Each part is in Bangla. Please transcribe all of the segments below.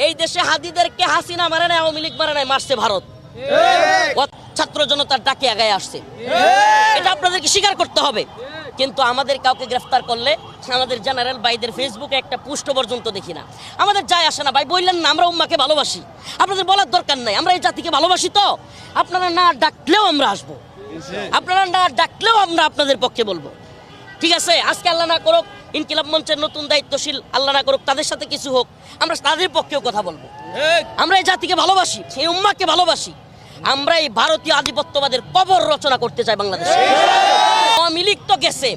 এই দেশে হাদিদেরকে হাসিনা মারে নাই, আওয়ামী লীগ মারে নাই, মারছে ভারত। ছাত্র জনতার ডাকে আগায় আসছে, এটা আপনাদেরকে স্বীকার করতে হবে। কিন্তু আমাদের কাউকে গ্রেফতার করলে আমাদের জেনারেল ভাইদের ফেসবুকে একটা পোস্ট পর্যন্ত দেখি না। আমাদের যায় আসে না ভাই, বললেন না আমরা উম্মাকে ভালোবাসি, আপনাদের বলার দরকার নাই। আমরা এই জাতিকে ভালোবাসি, তো আপনারা না ডাকলেও আমরা আসবো, আপনারা না ডাকলেও আমরা আপনাদের পক্ষে বলবো, ঠিক আছে? আজকে আল্লাহ না করুক ইনকিলাব মঞ্চের নতুন দায়িত্বশীল, আল্লাহ না করুক তাদের সাথে কিছু হোক, আমরা তাদের পক্ষেও কথা বলবো। আমরা এই জাতিকে ভালোবাসি, এই উম্মাকে ভালোবাসি। আমরা এই ভারতীয় আধিপত্যবাদের কবর রচনা করতে চাই বাংলাদেশে। আওয়ামী লীগ তো গেছে,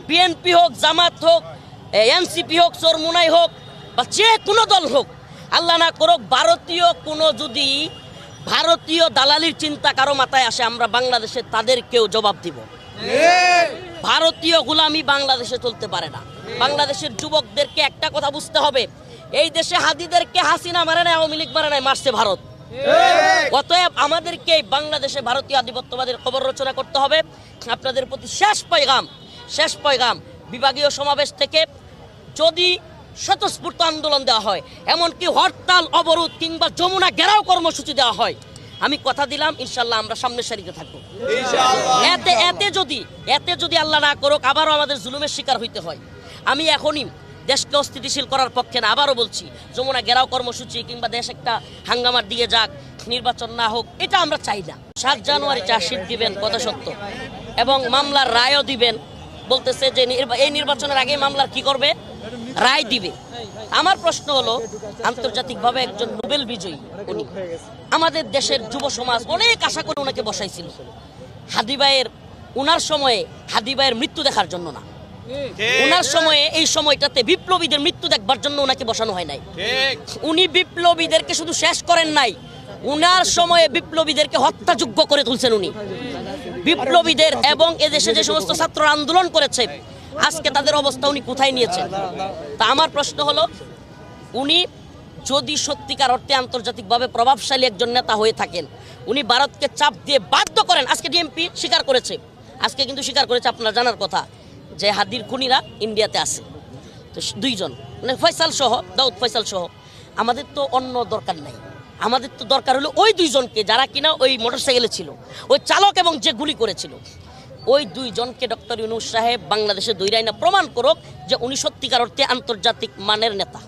বিএনপি হোক, জামাত হোক, এনসিপি হোক, চরমুনাই হোক, বা যে কোনো দল হোক, আল্লাহ না করুক যদি ভারতীয় দালালির চিন্তা কারো মাথায় আসে, আমরা বাংলাদেশে তাদেরকেও জবাব দিব। ভারতীয় গোলামি বাংলাদেশে চলতে পারে না। বাংলাদেশের যুবকদেরকে একটা কথা বুঝতে হবে, এই দেশে হাদিদেরকে হাসিনা মারে নাই, আওয়ামী লীগ মারে নাই, মারছে ভারত। অতএব আমাদেরকে বাংলাদেশে ভারতীয় আধিপত্যবাদের খবর রচনা করতে হবে। আপনাদের প্রতি শেষ পয়গাম বিভাগীয় সমাবেশ থেকে যদি স্বতঃস্ফূর্ত আন্দোলন দেওয়া হয়, এমনকি হরতাল, অবরোধ কিংবা যমুনা ঘেরাও কর্মসূচি দেওয়া হয়, আমি কথা দিলাম ইনশাল্লাহ আমরা সামনের সারিতে থাকবো। এতে যদি আল্লাহ না করুক আবারও আমাদের জুলুমের শিকার হইতে হয়, আমি এখনই দেশকে অস্থিতিশীল করার পক্ষে না। আবারও বলছি, যমুনা ঘেরাও কর্মসূচি কিংবা দেশ একটা হাঙ্গামার দিকে যাক, নির্বাচন না হোক, এটা আমরা চাই না। 7 জানুয়ারি চার্জশিট দিবেন, কথা সত্য, এবং মামলার রায়ও দিবেন। বলতেছে যে এই নির্বাচনের আগে মামলার কি করবে, রায় দিবে। আমার প্রশ্ন হলো, আন্তর্জাতিকভাবে একজন নোবেল বিজয়ী উনি, আমাদের দেশের যুব সমাজ অনেক আশা করে ওনাকে বসাইছিল উনার সময়ে হাদি ভাইয়ের মৃত্যু দেখার জন্য না, উনার সময়ে এই সময়টাতে বিপ্লবীদের মৃত্যু দেখবার জন্য ওনাকে বসানো হয় নাই। উনি বিপ্লবীদেরকে শুধু শেষ করেন নাই, উনার সময়ে বিপ্লবীদেরকে হত্যাযোগ্য করে তুলছেন উনি। বিপ্লবীদের এবং এদেশে যে সমস্ত ছাত্র আন্দোলন করেছে, আজকে তাদের অবস্থা উনি কোথায় নিয়েছেন? তা আমার প্রশ্ন হলো, উনি যদি সত্যিকার অর্থে আন্তর্জাতিকভাবে প্রভাবশালী একজন নেতা হয়ে থাকেন, উনি ভারতকে চাপ দিয়ে বাধ্য করেন। আজকে ডিএমপি স্বীকার করেছে, আপনার জানার কথা যে হাদির খুনিরা ইন্ডিয়াতে আছে, তো 2 জন, মানে ফয়সাল সহ, দাউদ ফয়সাল সহ। আমাদের তো অন্য দরকার নাই, আমাদের তো দরকার হলো ওই 2 জনকে যারা কিনা ওই মোটরসাইকেলে ছিল, ওই চালক এবং যে গুলি করেছিল, ওই 2 জনকে ডক্টর ইউনূস সাহেব বাংলাদেশে দৈরাই না প্রমাণ করুক যে উনি সত্যিকার অর্থে আন্তর্জাতিক মানের নেতা।